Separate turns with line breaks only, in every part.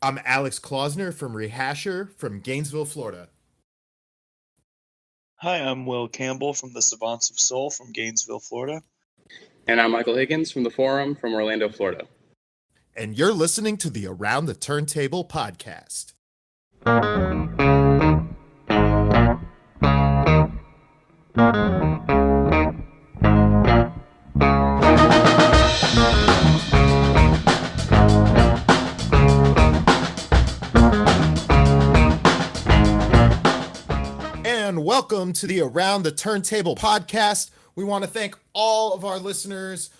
I'm Alex Klausner from Rehasher from Gainesville, Florida.
Hi, I'm Will Campbell from the Savants of Soul from Gainesville, Florida.
And I'm Michael Higgins from the Forum from Orlando, Florida.
And you're listening to the Around the Turntable podcast. And welcome to the Around the Turntable podcast. We want to thank all of our listeners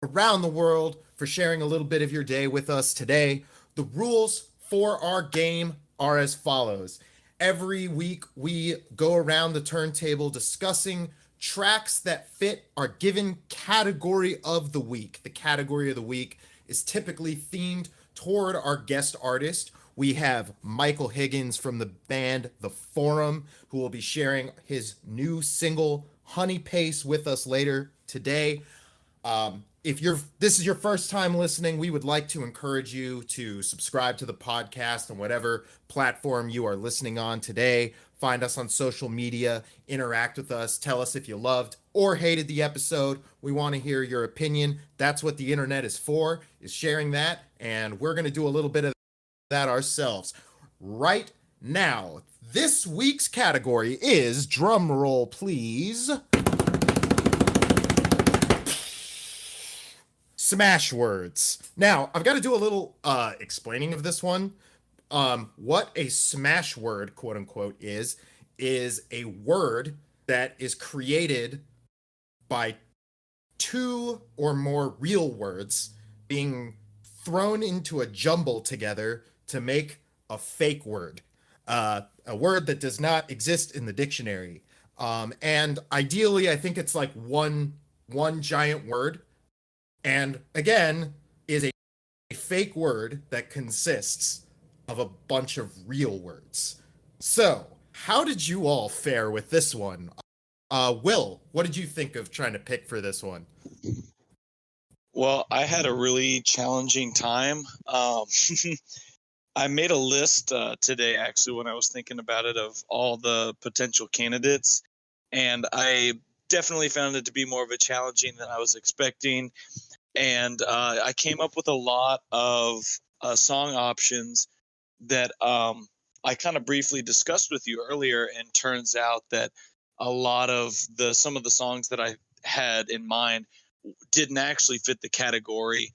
around the world for sharing a little bit of your day with us today. The rules for our game are as follows. Every week we go around the turntable discussing tracks that fit our given category of the week. The category of the week is typically themed toward our guest artist. We have Michael Higgins from the band The Forum, who will be sharing his new single, Honeypace, with us later today. If this is your first time listening, we would like to encourage you to subscribe to the podcast on whatever platform you are listening on today. Find us on social media, interact with us, tell us if you loved or hated the episode. We want to hear your opinion. That's what the internet is for, is sharing that. And we're going to do a little bit of that ourselves. Right now, this week's category is, drum roll please, Smashwords. Now, I've got to do a little explaining of this one. What a Smashword, quote unquote, is a word that is created by two or more real words being thrown into a jumble together to make a fake word, a word that does not exist in the dictionary. And ideally, I think it's like one giant word. And again, is a fake word that consists of a bunch of real words. So, how did you all fare with this one? Will, what did you think of trying to pick for this one?
Well, I had a really challenging time. I made a list today, actually, when I was thinking about it, of all the potential candidates, and I definitely found it to be more of a challenging than I was expecting. And I came up with a lot of song options that I kind of briefly discussed with you earlier, and turns out that a lot of some of the songs that I had in mind didn't actually fit the category.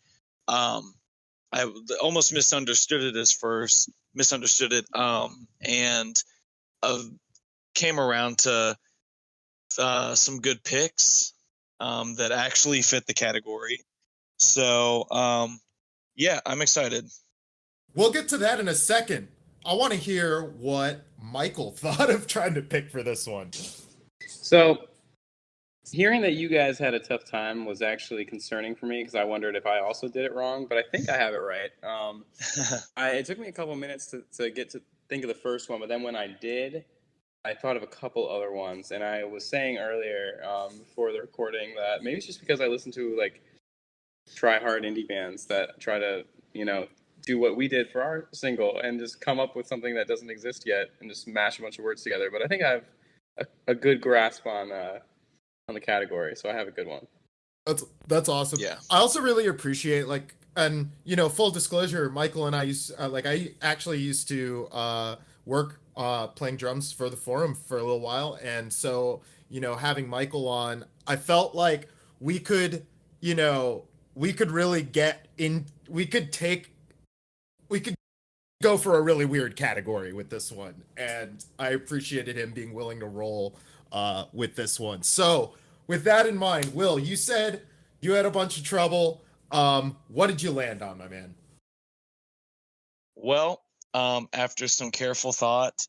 I almost misunderstood it and came around to some good picks that actually fit the category. So, yeah, I'm excited.
We'll get to that in a second. I want to hear what Michael thought of trying to pick for this one.
So, hearing that you guys had a tough time was actually concerning for me, because I wondered if I also did it wrong, but I think I have it right. It took me a couple minutes to get to think of the first one, but then when I did, I thought of a couple other ones, and I was saying earlier before the recording that maybe it's just because I listen to like try-hard indie bands that try to, do what we did for our single and just come up with something that doesn't exist yet and just mash a bunch of words together. But I think I have a good grasp on the category, so I have a good one.
That's awesome.
Yeah.
I also really appreciate, like, and full disclosure, Michael and I I actually used to work playing drums for the Forum for a little while, and so having Michael on, I felt like we could really get in. We could go for a really weird category with this one, and I appreciated him being willing to roll with this one. So with that in mind, Will, you said you had a bunch of trouble. What did you land on, my man?
Well, after some careful thought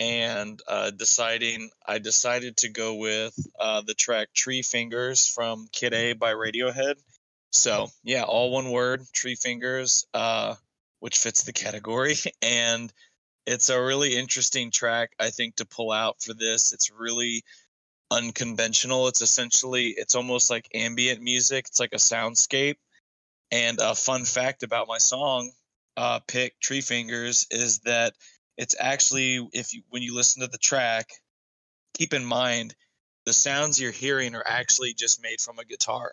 and I decided to go with the track Tree Fingers from Kid A by Radiohead. So, yeah, all one word, Tree Fingers, which fits the category. And it's a really interesting track, I think, to pull out for this. It's really unconventional. It's almost like ambient music. It's like a soundscape. And a fun fact about my song, pick, Tree Fingers, is that it's actually, when you listen to the track, keep in mind the sounds you're hearing are actually just made from a guitar.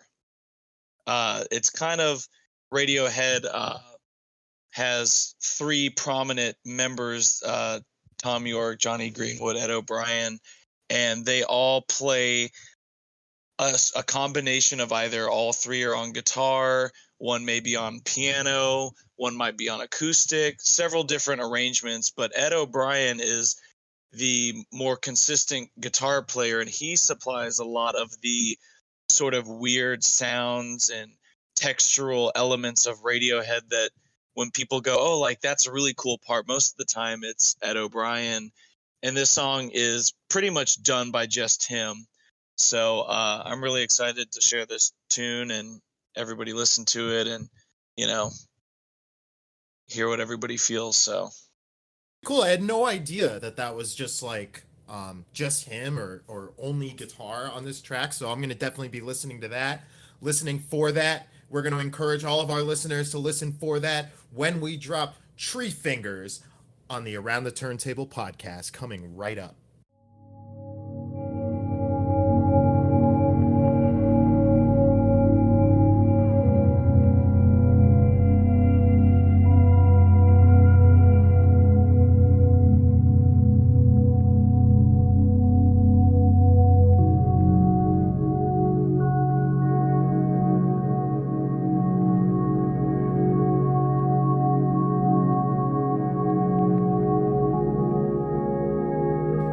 It's kind of Radiohead has three prominent members: Tom York, Johnny Greenwood, Ed O'Brien, and they all play a combination of either all three are on guitar, one may be on piano, one might be on acoustic, several different arrangements. But Ed O'Brien is the more consistent guitar player, and he supplies a lot of the sort of weird sounds and textural elements of Radiohead that when people go, oh, like that's a really cool part, most of the time it's Ed O'Brien. And this song is pretty much done by just him. So I'm really excited to share this tune and everybody listen to it and, hear what everybody feels. So
Cool. I had no idea that was just like just him or only guitar on this track. So I'm gonna definitely be listening to that, listening for that. We're gonna encourage all of our listeners to listen for that when we drop Tree Fingers on the Around the Turntable podcast, coming right up.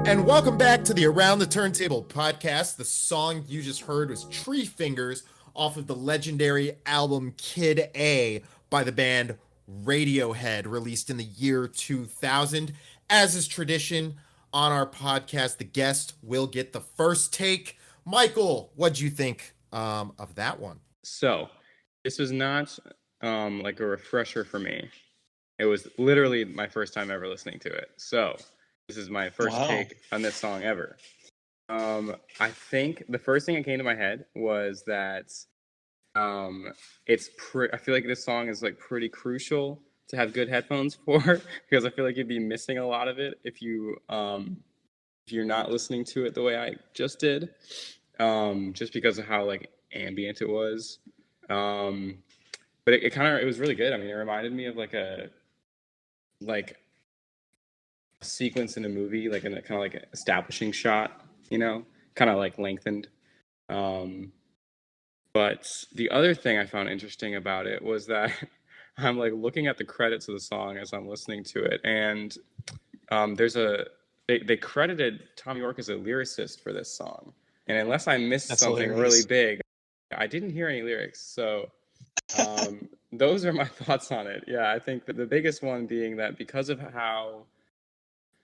And welcome back to the Around the Turntable podcast. The song you just heard was Tree Fingers off of the legendary album Kid A by the band Radiohead, released in the year 2000. As is tradition on our podcast, the guest will get the first take. Michael, what'd you think of that one?
So, this was not like a refresher for me. It was literally my first time ever listening to it. So, this is my first take on this song ever. I think the first thing that came to my head was that I feel like this song is like pretty crucial to have good headphones for, because I feel like you'd be missing a lot of it if you're not listening to it the way I just did, just because of how like ambient it was. But it was really good. I mean, it reminded me of like a sequence in a movie, like in a kind of like establishing shot, kind of like lengthened. But the other thing I found interesting about it was that I'm like looking at the credits of the song as I'm listening to it, and they credited Tom York as a lyricist for this song, and unless I missed something really big, I didn't hear any lyrics. So those are my thoughts on it. Yeah, I think that the biggest one being that because of how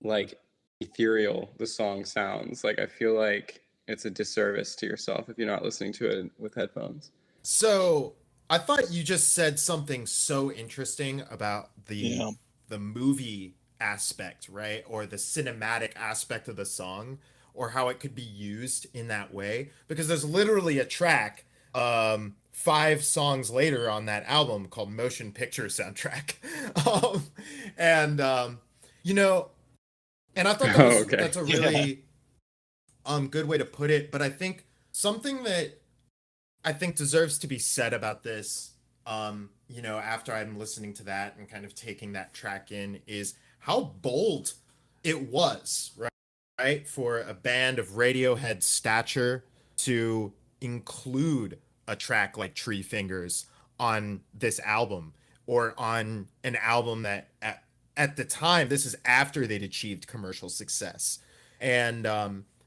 like ethereal the song sounds, like I feel like it's a disservice to yourself if you're not listening to it with headphones.
So I thought you just said something so interesting about the movie aspect, right? Or the cinematic aspect of the song, or how it could be used in that way. Because there's literally a track 5 songs later on that album called Motion Picture Soundtrack. And and I thought that's a really good way to put it. But I think something that I think deserves to be said about this, after I'm listening to that and kind of taking that track in, is how bold it was, right? For a band of Radiohead stature to include a track like Tree Fingers on this album, or on an album that at the time, this is after they'd achieved commercial success. And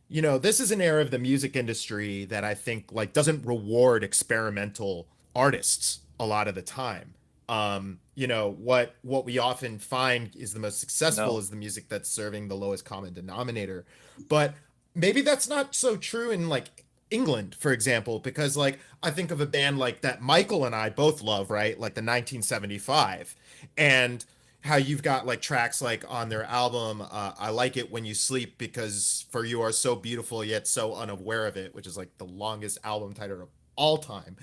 this is an era of the music industry that I think like doesn't reward experimental artists a lot of the time. What we often find is the most successful is the music that's serving the lowest common denominator. But maybe that's not so true in like England, for example, because like I think of a band like that Michael and I both love, right? Like the 1975, and how you've got like tracks like on their album, I Like It When You Sleep Because For You Are So Beautiful Yet So Unaware of It, which is like the longest album title of all time.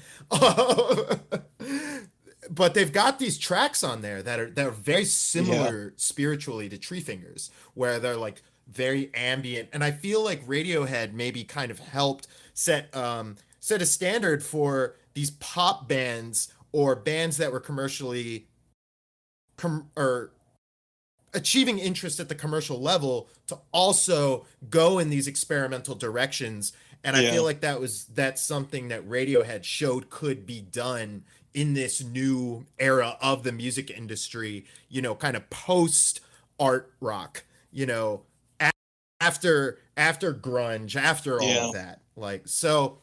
but they've got these tracks on there that are very similar spiritually to Tree Fingers, where they're like very ambient, and I feel like Radiohead maybe kind of helped set a standard for these pop bands or bands that were commercially or achieving interest at the commercial level to also go in these experimental directions. And I feel like that's something that Radiohead showed could be done in this new era of the music industry, you know, kind of post art rock, you know, after grunge, after all of that. Like, so,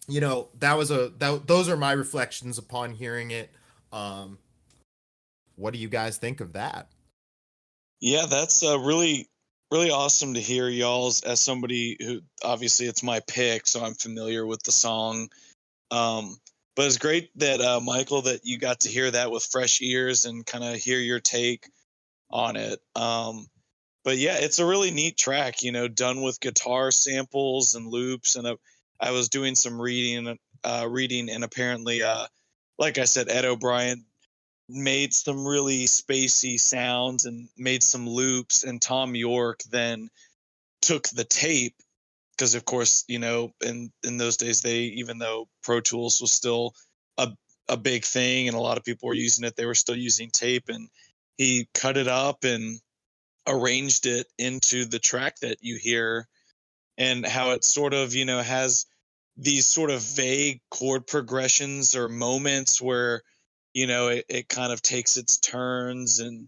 you know, those are my reflections upon hearing it. What do you guys think of that?
Yeah, that's really, really awesome to hear, y'all's, as somebody who, obviously it's my pick, so I'm familiar with the song. But it's great that, Michael, that you got to hear that with fresh ears and kind of hear your take on it. But yeah, it's a really neat track, you know, done with guitar samples and loops. And I was doing some reading, and apparently, like I said, Ed O'Brien made some really spacey sounds and made some loops, and Tom York then took the tape, because of course, you know, in those days, even though Pro Tools was still a big thing and a lot of people were using it, they were still using tape, and he cut it up and arranged it into the track that you hear, and how it sort of, you know, has these sort of vague chord progressions or moments where, you know, it kind of takes its turns, and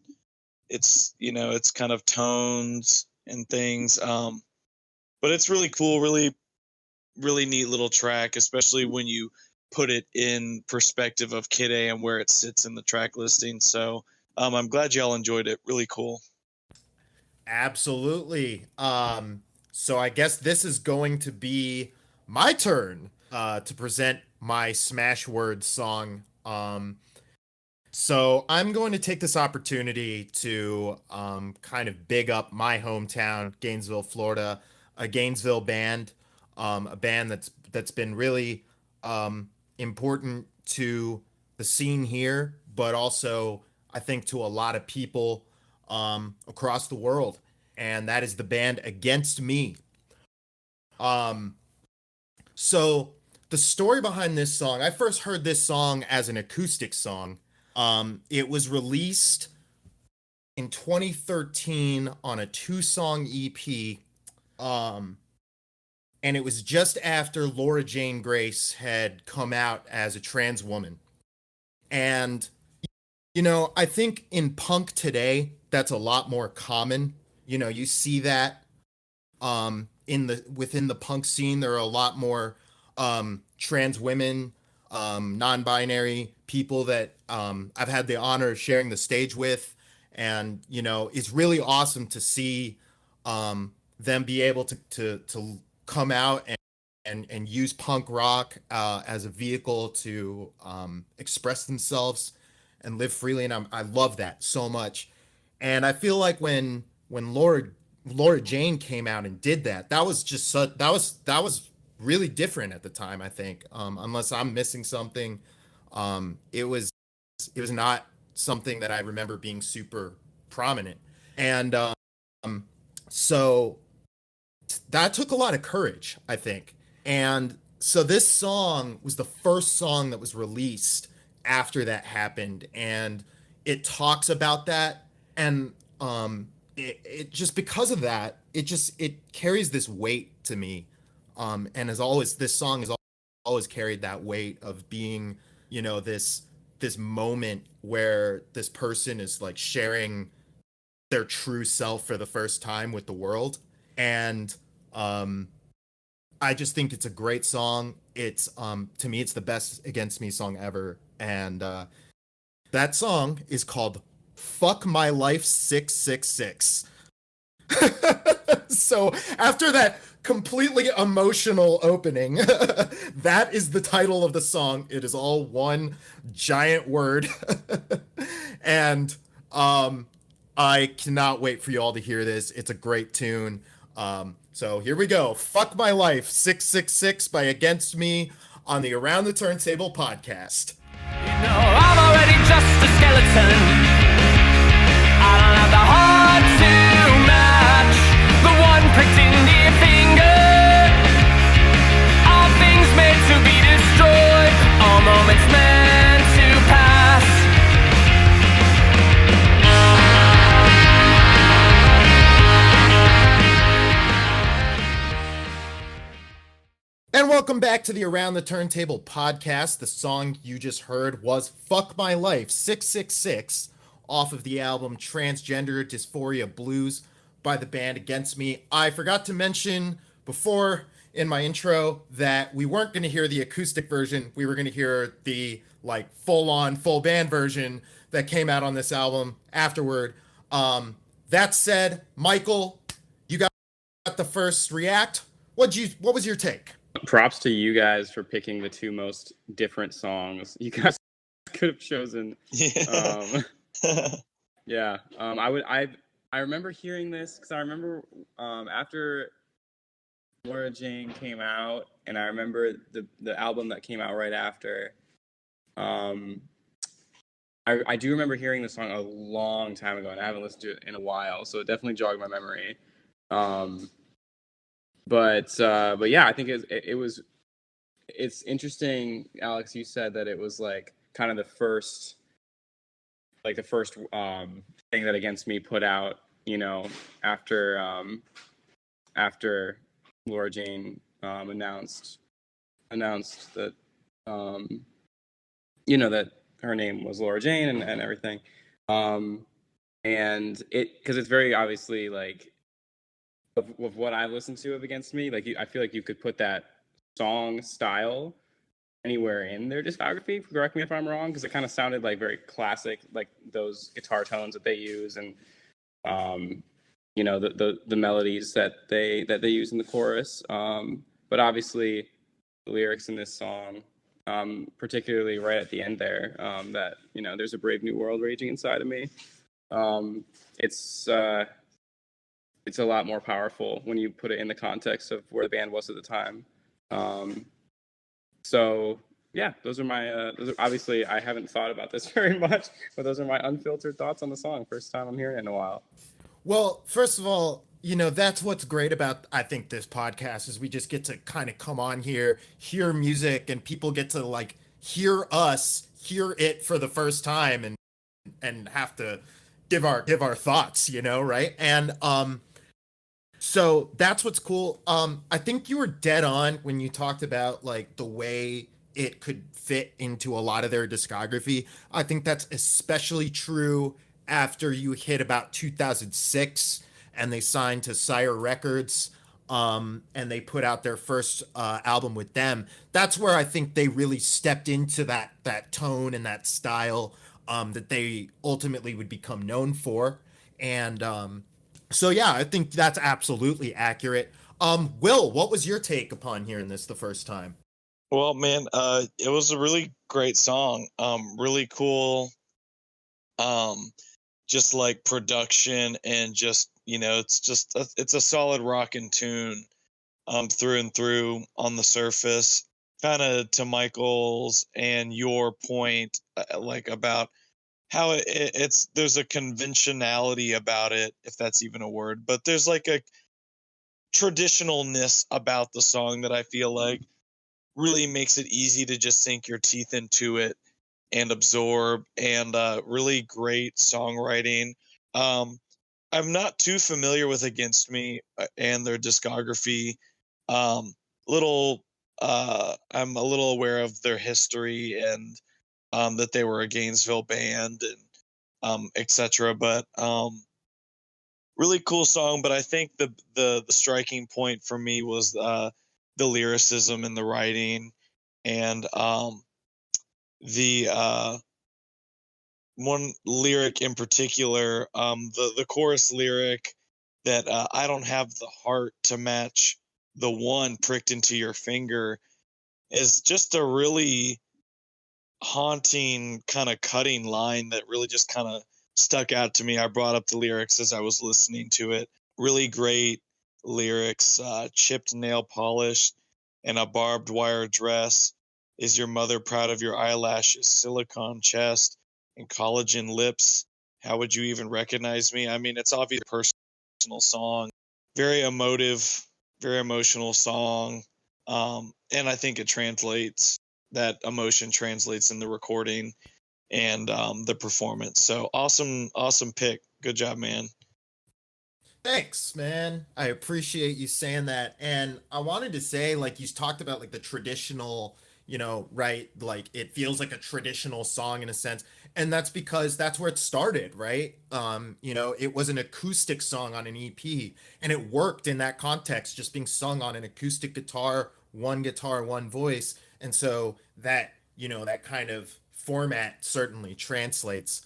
it's, you know, it's kind of tones and things. But it's really cool, really, really neat little track, especially when you put it in perspective of Kid A and where it sits in the track listing. So I'm glad y'all enjoyed it. Really cool.
Absolutely. So I guess this is going to be my turn to present my Smashwords song. So I'm going to take this opportunity to kind of big up my hometown, Gainesville, Florida, a Gainesville band, a band that's been really important to the scene here, but also I think to a lot of people across the world, and that is the band Against Me. So the story behind this song, I first heard this song as an acoustic song. It was released in 2013 on a 2-song EP. And it was just after Laura Jane Grace had come out as a trans woman. And, you know, I think in punk today, that's a lot more common. You know, you see that within the punk scene, there are a lot more trans women, non-binary people that I've had the honor of sharing the stage with. And, you know, it's really awesome to see them be able to come out and use punk rock as a vehicle to express themselves and live freely. And I love that so much. And I feel like when Laura Jane came out and did that, that was really different at the time, I think. Unless I'm missing something, it was not something that I remember being super prominent. And so that took a lot of courage, I think. And so this song was the first song that was released after that happened, and it talks about that. And it just, because of that, it carries this weight to me. And as always, this song has always carried that weight of being, you know, this moment where this person is like sharing their true self for the first time with the world. And I just think it's a great song. It's to me, it's the best Against Me song ever. And that song is called Fuck My Life 666. So after that completely emotional opening, that is the title of the song. It is all one giant word. And I cannot wait for you all to hear this. It's a great tune. So here we go. Fuck My Life 666 by Against Me on the Around the Turntable podcast.
No, I'm already just a skeleton. I don't have the heart to match the one pricked into your finger. All things made to be destroyed, all moments meant to pass.
And welcome back to the Around the Turntable podcast. The song you just heard was Fuck My Life 666 off of the album Transgender Dysphoria Blues by the band Against Me. I forgot to mention before in my intro that we weren't going to hear the acoustic version. We were going to hear the like full-on full band version that came out on this album afterward. That said, Michael, you got the first react. What was your take?
Props to you guys for picking the two most different songs. You guys could have chosen. Yeah. I remember hearing this because I remember after Laura Jane came out, and I remember the album that came out right after. I do remember hearing the song a long time ago, and I haven't listened to it in a while, so it definitely jogged my memory. But yeah, I think it's interesting, Alex. You said that it was like kind of the first thing that Against Me put out, you know, after Laura Jane announced that you know, that her name was Laura Jane and everything, and because it's very obviously like. Of what I listened to of Against Me, like I feel like you could put that song style anywhere in their discography. Correct me if I'm wrong, because it kind of sounded like very classic, like those guitar tones that they use, and you know, the melodies that they use in the chorus. But obviously, the lyrics in this song, particularly right at the end there, that, you know, there's a brave new world raging inside of me. It's a lot more powerful when you put it in the context of where the band was at the time. So yeah, those are obviously, I haven't thought about this very much, but those are my unfiltered thoughts on the song. First time I'm hearing it in a while.
Well, first of all, you know, that's what's great about, I think, this podcast is we just get to kind of come on here, hear music, and people get to like hear it for the first time and have to give our thoughts, you know, right? And so that's what's cool. I think you were dead on when you talked about like the way it could fit into a lot of their discography. I think that's especially true after you hit about 2006 and they signed to Sire Records, and they put out their first album with them. That's where I think they really stepped into that tone and that style that they ultimately would become known for. And so yeah, I think that's absolutely accurate. Will, what was your take upon hearing this the first time?
Well, man, it was a really great song. Really cool. Just like production and just, you know, it's a solid rockin' tune, through and through on the surface. Kind of to Michael's and your point, like about how there's a conventionality about it, if that's even a word, but there's like a traditionalness about the song that I feel like really makes it easy to just sink your teeth into it and absorb, and really great songwriting. I'm not too familiar with Against Me and their discography. I'm a little aware of their history and that they were a Gainesville band and etc. But really cool song. But I think the striking point for me was the lyricism and the writing, and the one lyric in particular, the chorus lyric that I don't have the heart to match the one pricked into your finger, is just a really haunting, kind of cutting line that really just kind of stuck out to me. I brought up the lyrics as I was listening to it. Really great lyrics, chipped nail polish and a barbed wire dress Is your mother proud of your eyelashes, silicone chest, and collagen lips? How would you even recognize me? I mean, it's obviously a personal song, very emotive, very emotional song. And I think it translates, that emotion translates in the recording and the performance. So awesome pick. Good job, man.
Thanks, man. I appreciate you saying that. And I wanted to say, like, you talked about like the traditional, right? Like it feels like a traditional song in a sense. And that's because that's where it started, right? It was an acoustic song on an EP, and it worked in that context, just being sung on an acoustic guitar, one voice. And so that, that kind of format certainly translates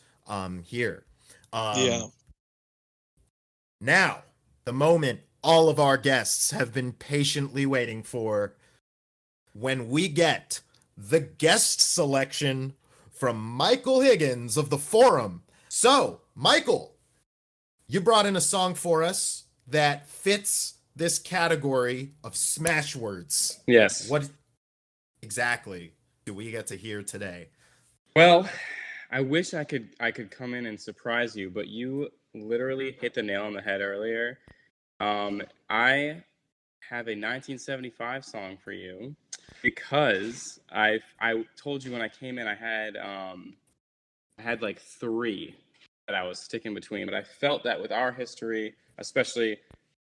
here.
Yeah.
Now, the moment all of our guests have been patiently waiting for, when we get the guest selection from Michael Higgins of the Forum. So, Michael, you brought in a song for us that fits this category of Smashwords.
Yes.
What exactly do we get to hear today?
Well, I wish I could come in and surprise you, but you literally hit the nail on the head earlier. I have a 1975 song for you because I told you when I came in I had like three that I was sticking between, but I felt that with our history, especially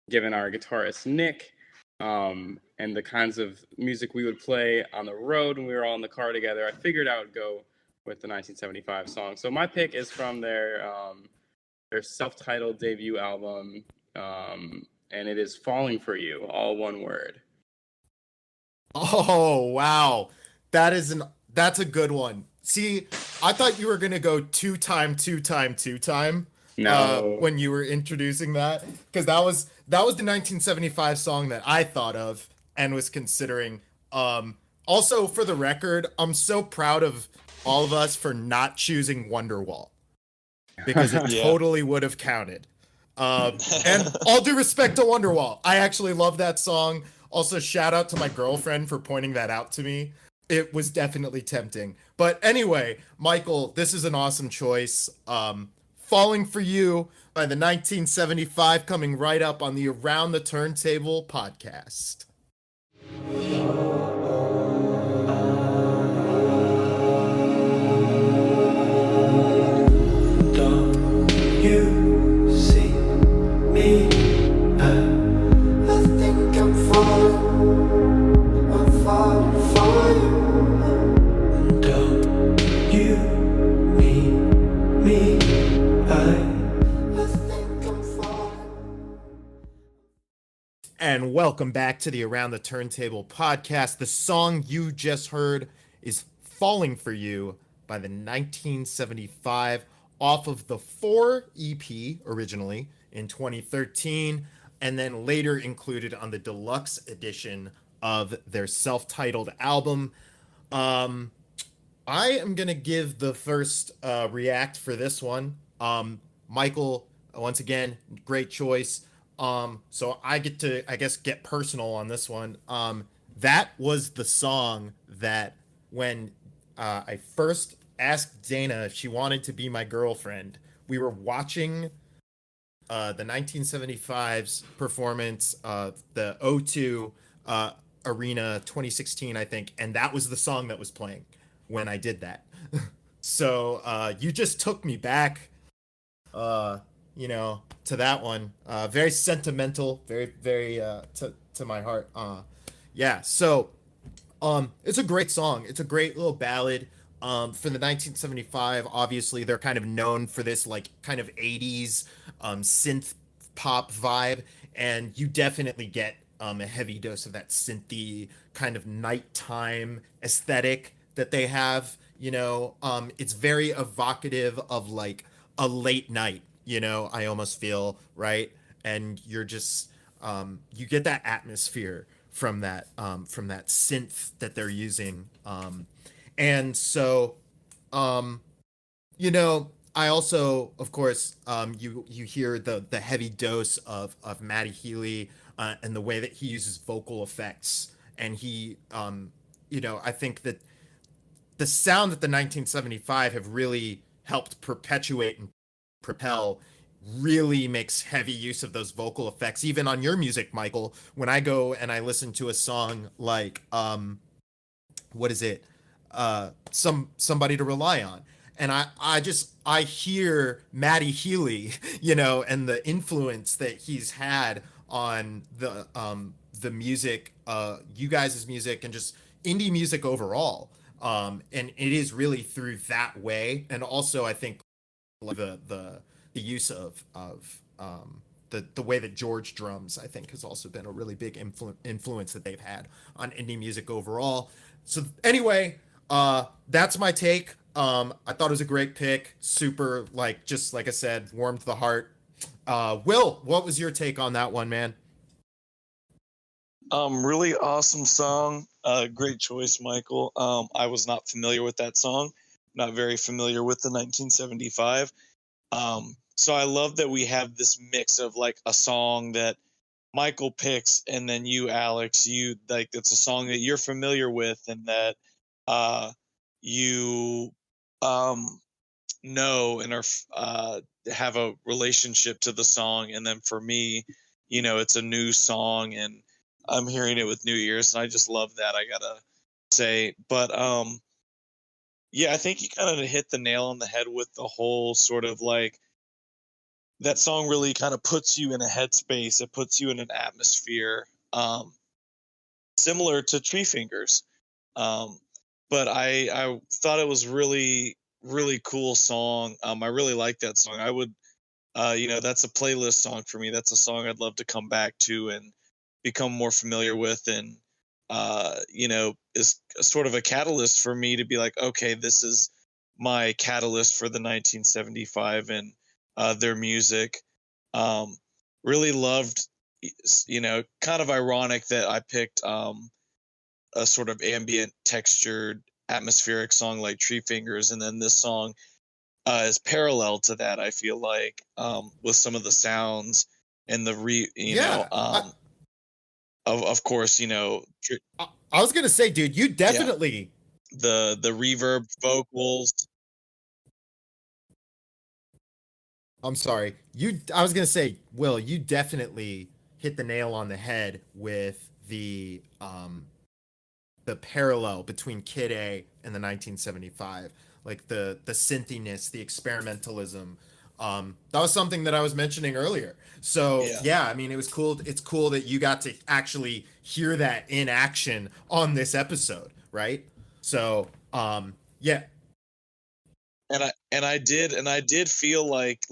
given our guitarist Nick, and the kinds of music we would play on the road when we were all in the car together, I figured I would go with the 1975 song. So my pick is from their self-titled debut album, and it is "Falling for You," all one word.
Oh, wow. That's a good one. See, I thought you were going to go two time.
No.
When you were introducing that, because that was the 1975 song that I thought of and was considering. Also, for the record, I'm so proud of all of us for not choosing Wonderwall, because it
Yeah.
totally would have counted. And all due respect to Wonderwall, I actually love that song. Also, shout out to my girlfriend for pointing that out to me. It was definitely tempting. But anyway, Michael, this is an awesome choice. Falling for You by the 1975, coming right up on the Around the Turntable podcast.
Don't you see me? I think I'm falling for you. And don't you need me? I think I'm falling.
And welcome back to the Around the Turntable podcast. The song you just heard is Falling for You by the 1975, off of the 4 EP originally in 2013, and then later included on the deluxe edition of their self-titled album. I am going to give the first react for this one. Michael, once again, great choice. So I get to, I guess, get personal on this one. That was the song that when I first asked Dana if she wanted to be my girlfriend, we were watching the 1975's performance of the O2 Arena 2016, I think, and that was the song that was playing when I did that. So you just took me back, to that one. Very sentimental, very, very to my heart. Yeah. So it's a great song. It's a great little ballad. For the 1975, obviously they're kind of known for this like kind of 80s synth pop vibe, and you definitely get a heavy dose of that synthy kind of nighttime aesthetic that they have. It's very evocative of like a late night. I almost feel, right? And you're just you get that atmosphere from that synth that they're using. And so, I also, of course, you hear the heavy dose of Matty Healy and the way that he uses vocal effects, and he, I think that the sound that the 1975 have really helped perpetuate and propel really makes heavy use of those vocal effects. Even on your music, Michael, when I go and I listen to a song like what is it? Somebody to Rely On. And I hear Matty Healy, you know, and the influence that he's had on the music, you guys' music, and just indie music overall. And it is really through that way. And also I think the use of the way that George drums, I think, has also been a really big influence that they've had on indie music overall. So anyway, that's my take. I thought it was a great pick. Super, like, just like I said, warmed the heart. Will, what was your take on that one, man?
Really awesome song. Great choice, Michael. I was not familiar with that song. Not very familiar with the 1975. So I love that we have this mix of like a song that Michael picks, and then you, Alex, you like it's a song that you're familiar with and that you know and are have a relationship to the song. And then for me, you know, it's a new song and I'm hearing it with new ears, and I just love that, I gotta say. But yeah, I think you kind of hit the nail on the head with the whole sort of like that song really kind of puts you in a headspace. It puts you in an atmosphere similar to Tree Fingers. But I thought it was really, really cool song. I really like that song. I would, you know, that's a playlist song for me. That's a song I'd love to come back to and become more familiar with. And, you know, is sort of a catalyst for me to be like, okay, this is my catalyst for the 1975 and their music. Really loved, you know, kind of ironic that I picked a sort of ambient, textured, atmospheric song like Tree Fingers, and then this song is parallel to that. I feel like with some of the sounds and the of course, you know,
I was gonna say, dude, you definitely
the reverb vocals.
I'm sorry. I was gonna say, Will, you definitely hit the nail on the head with the parallel between Kid A and the 1975, like the synthiness, the experimentalism. That was something that I was mentioning earlier. So yeah, I mean, it was cool. It's cool that you got to actually hear that in action on this episode, right? So yeah.
And I did feel like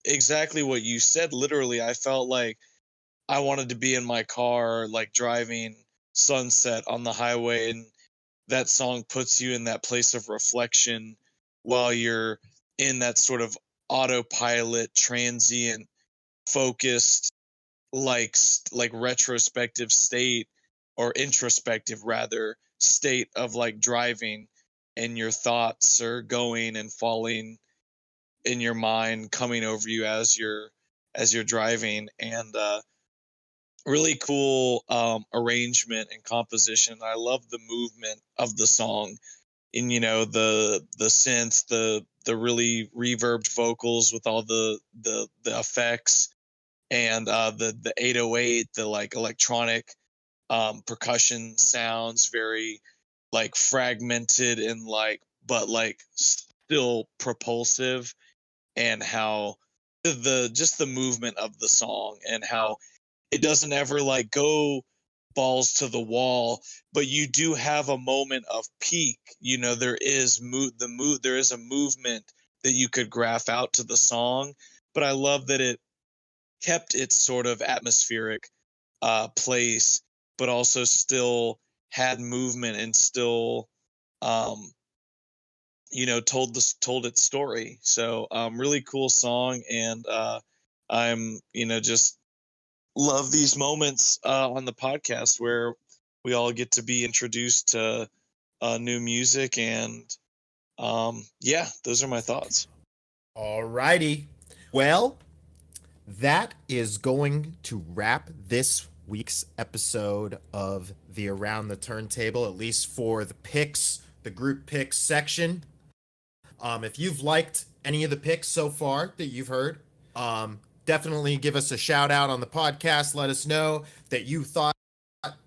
exactly what you said. Literally, I felt like I wanted to be in my car, like driving sunset on the highway, and that song puts you in that place of reflection while you're in that sort of autopilot, transient, focused, like retrospective state, or introspective rather, state of like driving, and your thoughts are going and falling in your mind, coming over you as you're driving. And really cool arrangement and composition. I love the movement of the song, and you know, the synth, the really reverbed vocals with all the effects, and the 808, the like electronic percussion sounds, very like fragmented and like, but like still propulsive. And how just the movement of the song, and how it doesn't ever like go balls to the wall, but you do have a moment of peak. You know, there is there is a movement that you could graph out to the song. But I love that it kept its sort of atmospheric place, but also still had movement, and still you know, told its story. So really cool song. And I'm, you know, just love these moments on the podcast where we all get to be introduced to new music. And yeah, those are my thoughts.
All righty. Well, that is going to wrap this week's episode of the Around the Turntable, at least for the picks the group picks section. If you've liked any of the picks so far that you've heard, definitely give us a shout out on the podcast. Let us know that you thought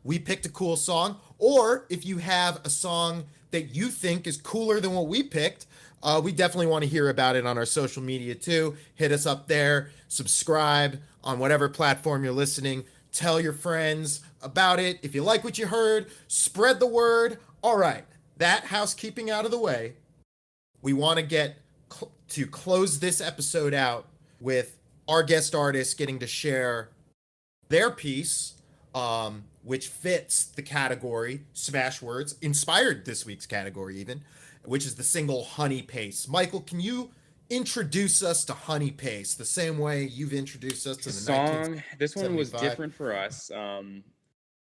we picked a cool song, or if you have a song that you think is cooler than what we picked, we definitely want to hear about it on our social media too. Hit us up there, subscribe on whatever platform you're listening, tell your friends about it. If you like what you heard, spread the word. All right, that housekeeping out of the way, we want to get to close this episode out with our guest artists getting to share their piece, which fits the category Smashwords, inspired this week's category even, which is the single Honeypace. Michael, can you introduce us to Honeypace the same way you've introduced us to the
song? This one was
1975?
different for us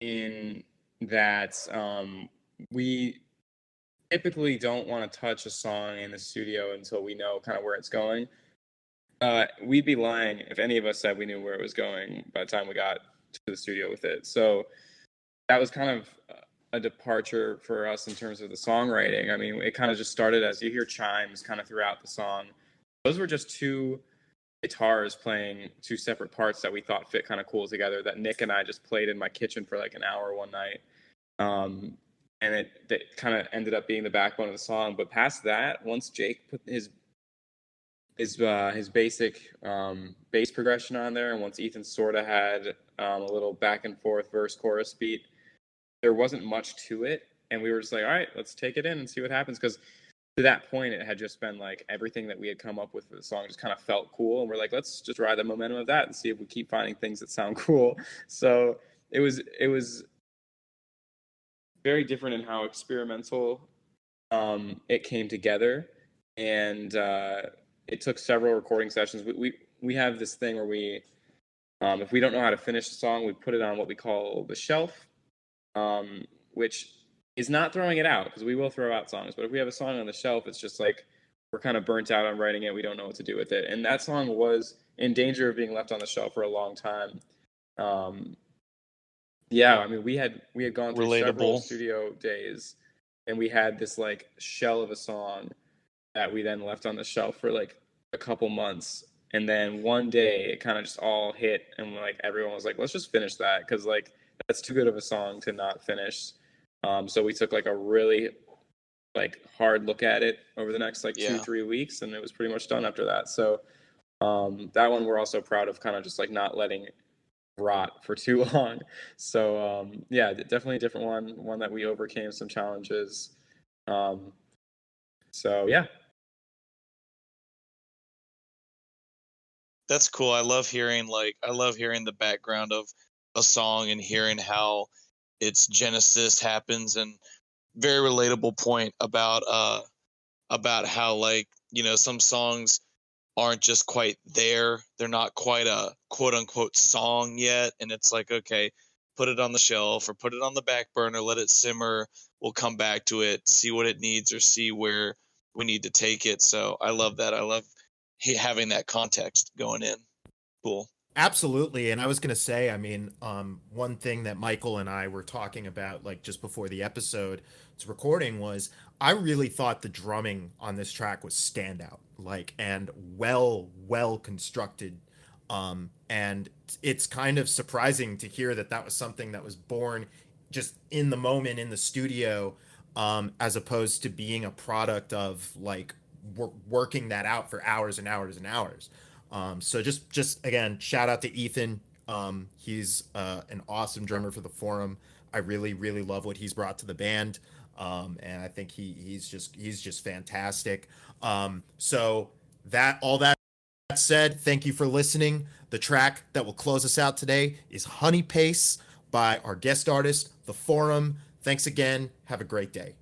in that we typically don't want to touch a song in the studio until we know kind of where it's going. We'd be lying if any of us said we knew where it was going by the time we got to the studio with it. So that was kind of a departure for us in terms of the songwriting. I mean, it kind of just started as you hear chimes kind of throughout the song. Those were just two guitars playing two separate parts that we thought fit kind of cool together, that Nick and I just played in my kitchen for like an hour one night. And it kind of ended up being the backbone of the song. But past that, once Jake put his basic bass progression on there, and once Ethan sort of had a little back and forth verse chorus beat, there wasn't much to it, and we were just like, all right, let's take it in and see what happens, because to that point it had just been like everything that we had come up with for the song just kind of felt cool, and we're like, let's just ride the momentum of that and see if we keep finding things that sound cool. So it was very different in how experimental it came together, and it took several recording sessions. We have this thing where we, if we don't know how to finish a song, we put it on what we call the shelf, which is not throwing it out, because we will throw out songs. But if we have a song on the shelf, it's just like we're kind of burnt out on writing it. We don't know what to do with it. And that song was in danger of being left on the shelf for a long time. Yeah, I mean, we had gone through several studio days, and we had this like shell of a song that we then left on the shelf for like a couple months. And then one day it kind of just all hit, and like everyone was like, let's just finish that, because like that's too good of a song to not finish. So we took like a really like hard look at it over the next like 2-3 weeks, and it was pretty much done after that. So that one we're also proud of, kind of just like not letting it rot for too long. So yeah, definitely a different one that we overcame some challenges. So yeah.
That's cool. I love hearing the background of a song and hearing how its genesis happens, and very relatable point about how, like, you know, some songs aren't just quite there. They're not quite a quote unquote song yet. And it's like, okay, put it on the shelf or put it on the back burner, let it simmer. We'll come back to it, see what it needs, or see where we need to take it. So I love that. I love having that context going in. Cool.
Absolutely. And I was going to say, I mean, one thing that Michael and I were talking about, like just before the episode's recording, was I really thought the drumming on this track was standout, like, and well constructed. And it's kind of surprising to hear that was something that was born just in the moment in the studio, as opposed to being a product of like working that out for hours and hours and hours. So just again, shout out to Ethan. He's an awesome drummer for the Forum. I really love what he's brought to the band, and I think he's just fantastic. So all that said, thank you for listening. The track that will close us out today is Honeypace by our guest artist, the Forum. Thanks again. Have a great day.